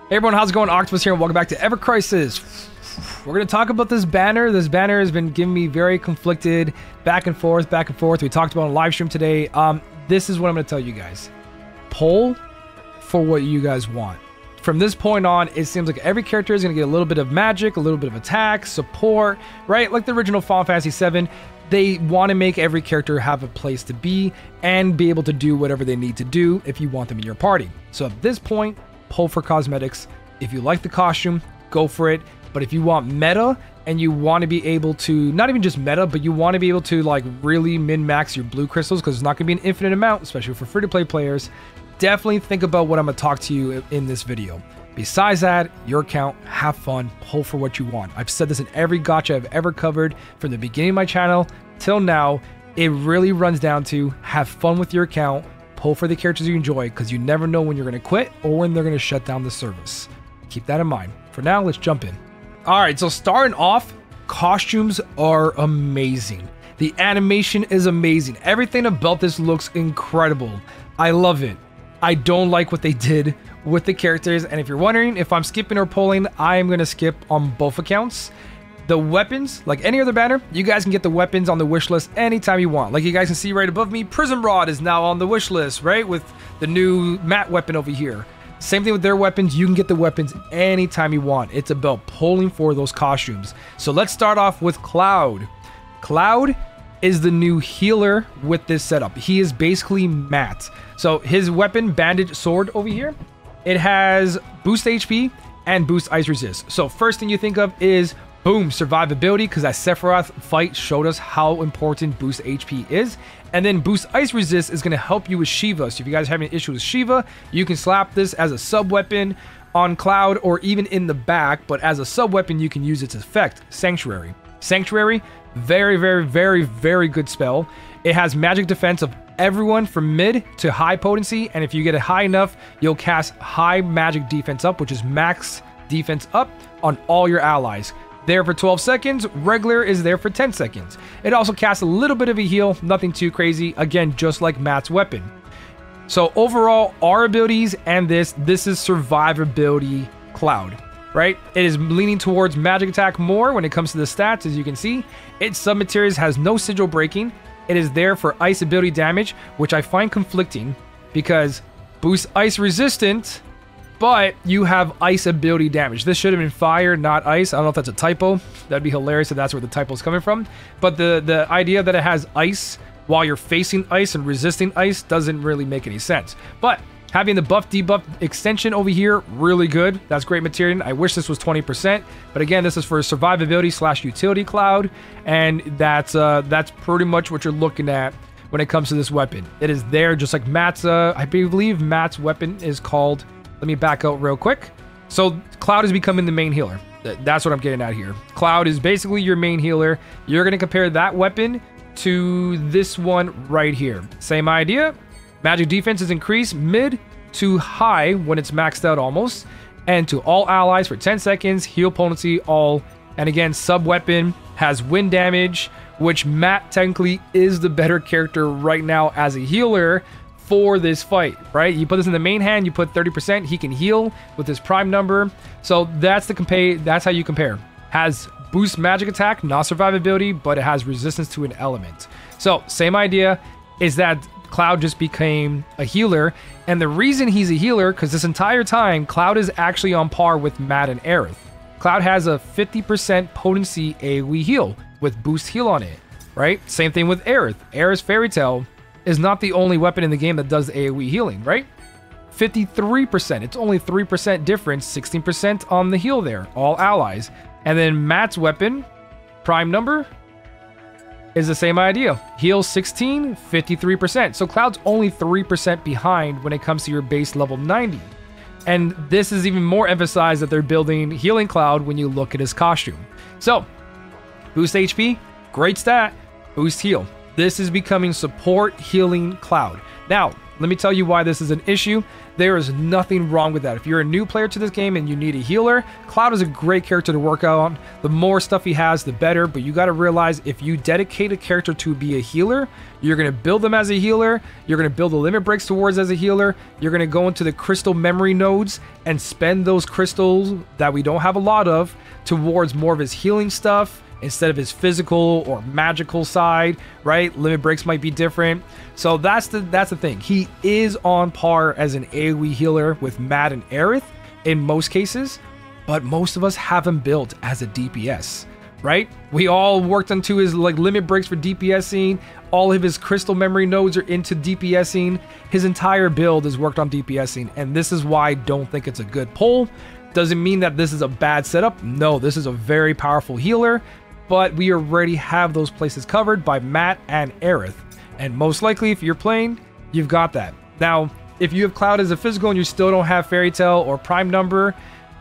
Hey everyone, how's it going? Octopus here and welcome back to evercrisis. We're going to talk about this banner. This banner has been giving me very conflicted back and forth. We talked about on live stream today. This is what I'm going to tell you guys. Poll for what you guys want. From this point on, it seems like every character is going to get a little bit of magic, a little bit of attack, support, right? Like the original Final Fantasy VII. They want to make every character have a place to be and be able to do whatever they need to do if you want them in your party. So at this point, pull for cosmetics. If you like the costume, go for it. But if you want meta and you want to be able to, not even just meta, but you want to be able to like really min-max your blue crystals, because it's not going to be an infinite amount, especially for free-to-play players, definitely think about what I'm going to talk to you in this video. Besides that, your account, have fun, pull for what you want. I've said this in every gacha I've ever covered from the beginning of my channel till now. It really runs down to have fun with your account, pull for the characters you enjoy, because you never know when you're going to quit or when they're going to shut down the service. Keep that in mind. For now, let's jump in. All right, so starting off, costumes are amazing. The animation is amazing. Everything about this looks incredible. I love it. I don't like what they did with the characters, and if you're wondering if I'm skipping or pulling, I am going to skip on both accounts. The weapons, like any other banner, you guys can get the weapons on the wish list anytime you want. Like you guys can see right above me, Prism Rod is now on the wish list, right? With the new matte weapon over here. Same thing with their weapons. You can get the weapons anytime you want. It's about pulling for those costumes. So let's start off with Cloud. Cloud is the new healer with this setup. He is basically matte. So his weapon, Bandage Sword over here, it has boost HP and boost ice resist. So first thing you think of is boom, survivability, because that Sephiroth fight showed us how important boost HP is. And then boost ice resist is going to help you with Shiva. So if you guys have an issue with Shiva, you can slap this as a sub weapon on Cloud or even in the back. But as a sub weapon, you can use its effect, Sanctuary. Sanctuary, very good spell. It has magic defense of everyone from mid to high potency. And if you get it high enough, you'll cast high magic defense up, which is max defense up on all your allies. There for 12 seconds, regular is there for 10 seconds. It also casts a little bit of a heal, nothing too crazy, again, just like Matt's weapon. So overall, our abilities and this is survivability Cloud, right? It is leaning towards magic attack more when it comes to the stats, as you can see. Its sub-materials has no sigil breaking. It is there for ice ability damage, which I find conflicting because boost ice resistant, but you have ice ability damage. This should have been fire, not ice. I don't know if that's a typo. That'd be hilarious if that's where the typo is coming from. But the idea that it has ice while you're facing ice and resisting ice doesn't really make any sense. But having the buff debuff extension over here, really good. That's great material. I wish this was 20%. But again, this is for survivability / utility Cloud. And that's pretty much what you're looking at when it comes to this weapon. It is there just like Matt's, I believe Matt's weapon is called... Let me back out real quick. So Cloud is becoming the main healer. That's what I'm getting at here. Cloud is basically your main healer. You're going to compare that weapon to this one right here. Same idea. Magic defense is increased mid to high when it's maxed out almost. And to all allies for 10 seconds. Heal potency all. And again, sub weapon has wind damage, which Matt technically is the better character right now as a healer for this fight, right? You put this in the main hand, you put 30%, he can heal with his prime number. So that's how you compare. Has boost magic attack, not survivability, but it has resistance to an element. So same idea is that Cloud just became a healer. And the reason he's a healer, because this entire time, Cloud is actually on par with Matt and Aerith. Cloud has a 50% potency AoE heal with boost heal on it, right? Same thing with Aerith. Aerith's Fairy Tail is not the only weapon in the game that does the AoE healing, right? 53%. It's only 3% difference, 16% on the heal there, all allies. And then Matt's weapon, prime number, is the same idea. Heal 16, 53%. So Cloud's only 3% behind when it comes to your base level 90. And this is even more emphasized that they're building healing Cloud when you look at his costume. So, boost HP, great stat, boost heal. This is becoming support healing Cloud. Now, Let me tell you why this is an issue. There is nothing wrong with that. If you're a new player to this game and you need a healer, Cloud is a great character to work on. The more stuff he has, the better. But you got to realize if you dedicate a character to be a healer, you're going to build them as a healer. You're going to build the limit breaks towards as a healer. You're going to go into the crystal memory nodes and spend those crystals that we don't have a lot of towards more of his healing stuff instead of his physical or magical side, right? Limit breaks might be different. So that's the thing. He is on par as an AoE healer with Matt and Aerith in most cases, but most of us have him built as a DPS, right? We all worked into his like limit breaks for DPSing. All of his crystal memory nodes are into DPSing. His entire build is worked on DPSing, and this is why I don't think it's a good pull. Doesn't mean that this is a bad setup. No, this is a very powerful healer, but we already have those places covered by Matt and Aerith. And most likely, if you're playing, you've got that. Now, if you have Cloud as a physical and you still don't have Fairy Tail or Prime Number,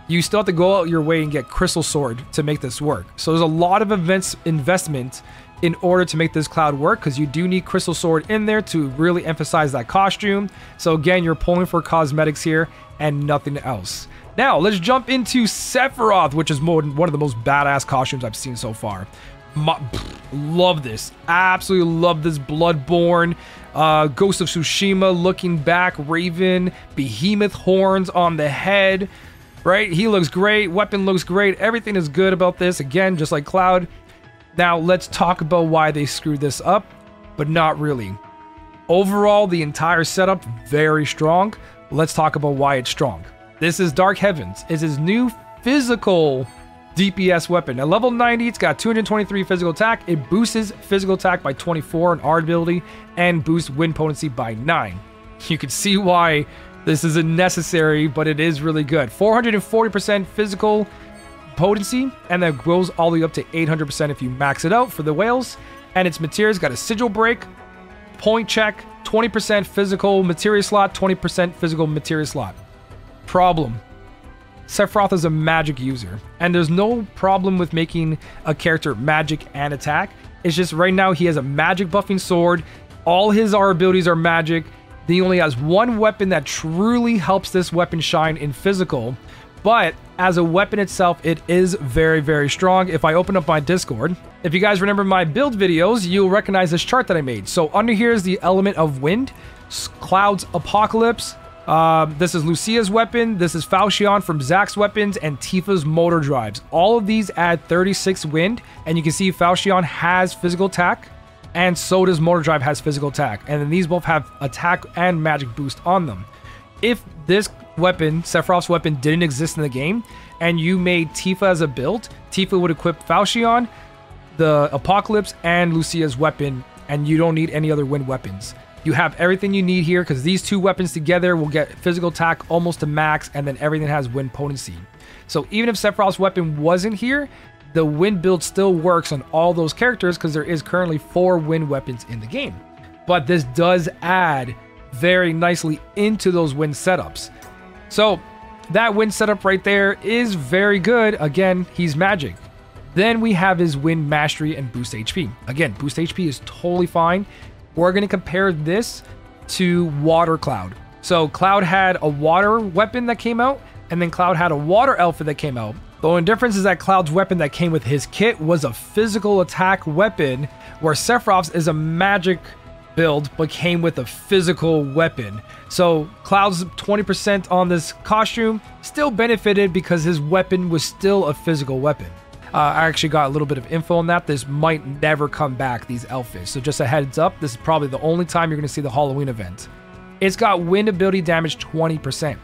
you still have to go out your way and get Crystal Sword to make this work. So there's a lot of investment in order to make this Cloud work, because you do need Crystal Sword in there to really emphasize that costume. So again, you're pulling for cosmetics here and nothing else. Now, let's jump into Sephiroth, which is one of the most badass costumes I've seen so far. Love this. Absolutely love this. Bloodborne, Ghost of Tsushima looking back, Raven, behemoth horns on the head, right? He looks great. Weapon looks great. Everything is good about this. Again, just like Cloud. Now, let's talk about why they screwed this up, but not really. Overall, the entire setup, very strong. Let's talk about why it's strong. This is Dark Heavens. It's his new physical DPS weapon. At level 90, it's got 223 physical attack. It boosts his physical attack by 24 in our ability and boosts wind potency by 9. You can see why this isn't necessary, but it is really good. 440% physical potency, and that goes all the way up to 800% if you max it out for the whales. And its materials got a sigil break, point check, 20% physical materia slot, 20% physical materia slot. Problem: Sephiroth is a magic user, and there's no problem with making a character magic and attack. It's just right now he has a magic buffing sword. All his R abilities are magic. He only has one weapon that truly helps this weapon shine in physical, but as a weapon itself, it is very, very strong. If I open up my Discord, if you guys remember my build videos, you'll recognize this chart that I made. So under here is the element of wind, Cloud's Apocalypse. This is Lucia's weapon, this is Falchion from Zack's weapons, and Tifa's motor drives. All of these add 36 wind, and you can see Falchion has physical attack, and so does motor drive has physical attack. And then these both have attack and magic boost on them. If this weapon, Sephiroth's weapon, didn't exist in the game, and you made Tifa as a build, Tifa would equip Falchion, the Apocalypse, and Lucia's weapon, and you don't need any other wind weapons. You have everything you need here, because these two weapons together will get physical attack almost to max, and then everything has wind potency. So even if Sephiroth's weapon wasn't here, the wind build still works on all those characters, because there is currently 4 wind weapons in the game. But this does add very nicely into those wind setups. So that wind setup right there is very good. Again, he's magic. Then we have his wind mastery and boost HP. Again, boost HP is totally fine. We're going to compare this to Water Cloud. So Cloud had a water weapon that came out, and then Cloud had a water outfit that came out. The only difference is that Cloud's weapon that came with his kit was a physical attack weapon, where Sephiroth's is a magic build but came with a physical weapon. So Cloud's 20% on this costume still benefited because his weapon was still a physical weapon. I actually got a little bit of info on that. This might never come back, these outfits. So just a heads up, this is probably the only time you're going to see the Halloween event. It's got wind ability damage 20%.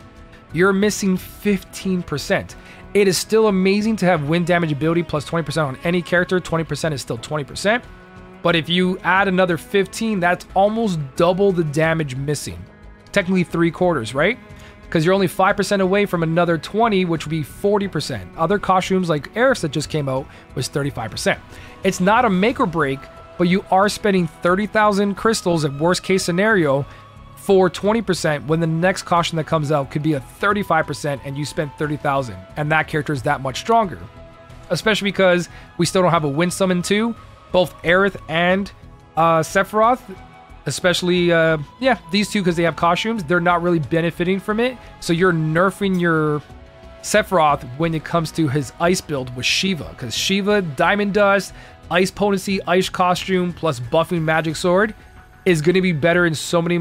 You're missing 15%. It is still amazing to have wind damage ability plus 20% on any character. 20% is still 20%. But if you add another 15, that's almost double the damage missing. Technically 3/4, right? Because you're only 5% away from another 20, which would be 40%. Other costumes like Aerith's that just came out was 35%. It's not a make or break, but you are spending 30,000 crystals at worst case scenario for 20%, when the next costume that comes out could be a 35% and you spent 30,000, and that character is that much stronger. Especially because we still don't have a wind summon too. Both Aerith and Sephiroth Especially, yeah, these two, because they have costumes, they're not really benefiting from it. So you're nerfing your Sephiroth when it comes to his ice build with Shiva, because Shiva, Diamond Dust, Ice Potency, Ice Costume, plus buffing Magic Sword is going to be better in so many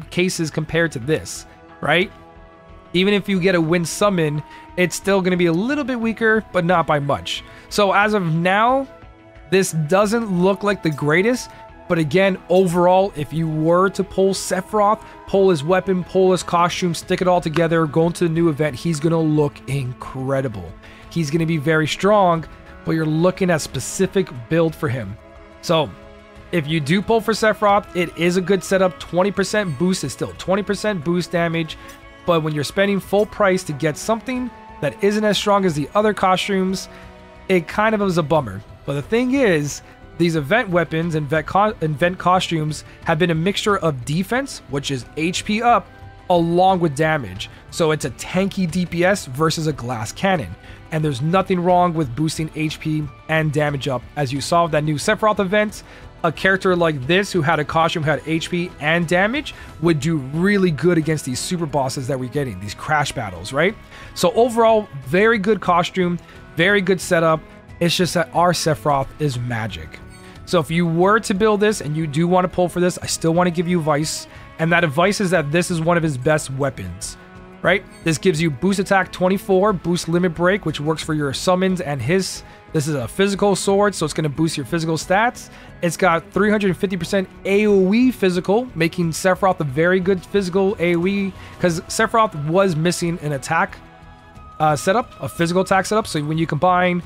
cases compared to this, right? Even if you get a Wind Summon, it's still going to be a little bit weaker, but not by much. So as of now, this doesn't look like the greatest. But again, overall, if you were to pull Sephiroth, pull his weapon, pull his costume, stick it all together, go into the new event, he's going to look incredible. He's going to be very strong, but you're looking at specific build for him. So if you do pull for Sephiroth, it is a good setup. 20% boost is still 20% boost damage. But when you're spending full price to get something that isn't as strong as the other costumes, it kind of is a bummer. But the thing is, these event weapons and event costumes have been a mixture of defense, which is HP up, along with damage. So it's a tanky DPS versus a glass cannon. And there's nothing wrong with boosting HP and damage up. As you saw with that new Sephiroth event, a character like this who had a costume, had HP and damage, would do really good against these super bosses that we're getting, these crash battles, right? So overall, very good costume, very good setup. It's just that our Sephiroth is magic. So if you were to build this and you do want to pull for this, I still want to give you advice. And that advice is that this is one of his best weapons, right? This gives you boost attack 24, boost limit break, which works for your summons and his. This is a physical sword, so it's going to boost your physical stats. It's got 350% AoE physical, making Sephiroth a very good physical AoE, because Sephiroth was missing an attack setup, a physical attack setup. So when you combine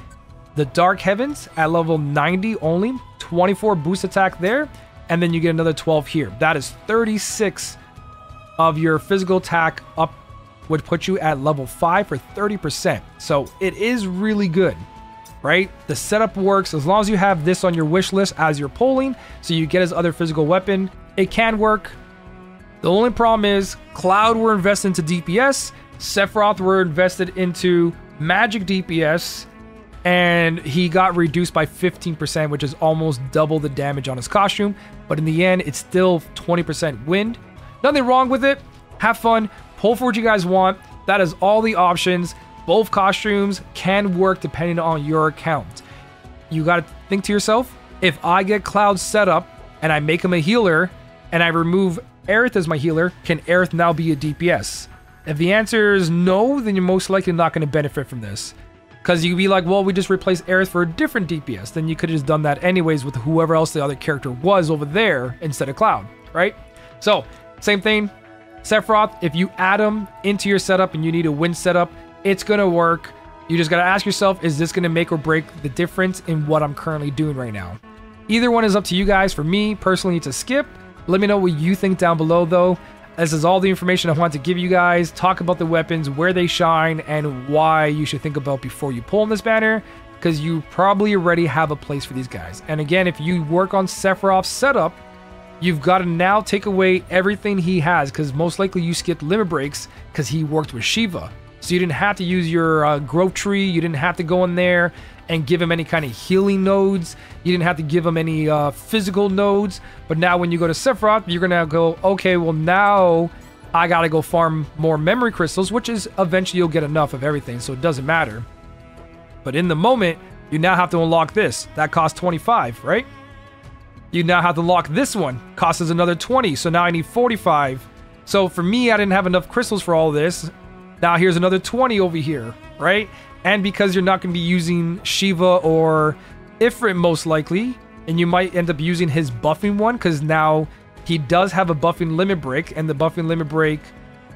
the Dark Heavens at level 90 only, 24 boost attack there, and then you get another 12 here. That is 36 of your physical attack up, would put you at level 5 for 30%. So it is really good, right? The setup works as long as you have this on your wish list as you're pulling, so you get his other physical weapon. It can work. The only problem is Cloud were invested into DPS, Sephiroth were invested into magic DPS, and he got reduced by 15%, which is almost double the damage on his costume. But in the end, it's still 20% wind. Nothing wrong with it. Have fun. Pull for what you guys want. That is all the options. Both costumes can work depending on your account. You got to think to yourself, if I get Cloud set up and I make him a healer and I remove Aerith as my healer, can Aerith now be a DPS? If the answer is no, then you're most likely not going to benefit from this. Because you'd be like, well, we just replaced Aerith for a different DPS. Then you could have just done that anyways with whoever else the other character was over there instead of Cloud, right? So, same thing. Sephiroth, if you add him into your setup and you need a win setup, it's going to work. You just got to ask yourself, is this going to make or break the difference in what I'm currently doing right now? Either one is up to you guys. For me, personally, it's a skip. Let me know what you think down below, though. This is all the information I want to give you guys. Talk about the weapons, where they shine, and why you should think about before you pull in this banner, because you probably already have a place for these guys. And again, if you work on Sephiroth's setup, you've got to now take away everything he has, because most likely you skipped limit breaks because he worked with Shiva. So you didn't have to use your growth tree. You didn't have to go in there and give him any kind of healing nodes. You didn't have to give him any physical nodes. But now when you go to Sephiroth, you're going to go, okay, well now I got to go farm more memory crystals, which is eventually you'll get enough of everything, so it doesn't matter. But in the moment, you now have to unlock this. That costs 25, right? You now have to unlock this one. Costs us another 20, so now I need 45. So for me, I didn't have enough crystals for all this. Now here's another 20 over here, right? And because you're not going to be using Shiva or Ifrit most likely, and you might end up using his buffing one, because now he does have a buffing limit break, and the buffing limit break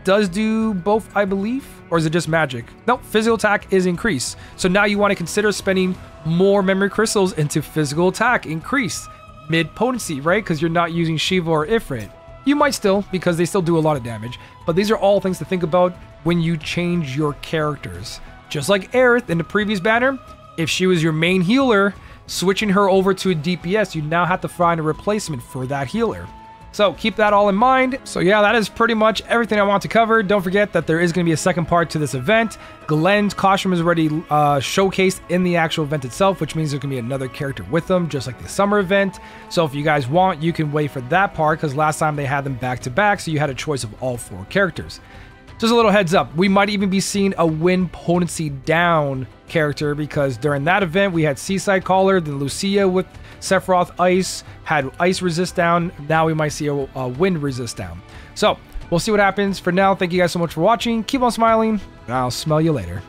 does do both, I believe, or is it just magic? No, physical attack is increased. So now you want to consider spending more memory crystals into physical attack increased, mid potency, right? Because you're not using Shiva or Ifrit. You might still, because they still do a lot of damage, but these are all things to think about when you change your characters. Just like Aerith in the previous banner, if she was your main healer, switching her over to a DPS, you now have to find a replacement for that healer. So keep that all in mind. So yeah, that is pretty much everything I want to cover. Don't forget that there is going to be a second part to this event. Glenn's costume is already showcased in the actual event itself, which means there's going to be another character with them, just like the summer event. So if you guys want, you can wait for that part, because last time they had them back to back, so you had a choice of all 4 characters. Just a little heads up, we might even be seeing a win potency down character, because during that event we had Seaside Caller, then Lucia with Sephiroth Ice, had Ice resist down. Now we might see a Wind resist down. So we'll see what happens. For now, thank you guys so much for watching. Keep on smiling, and I'll smell you later.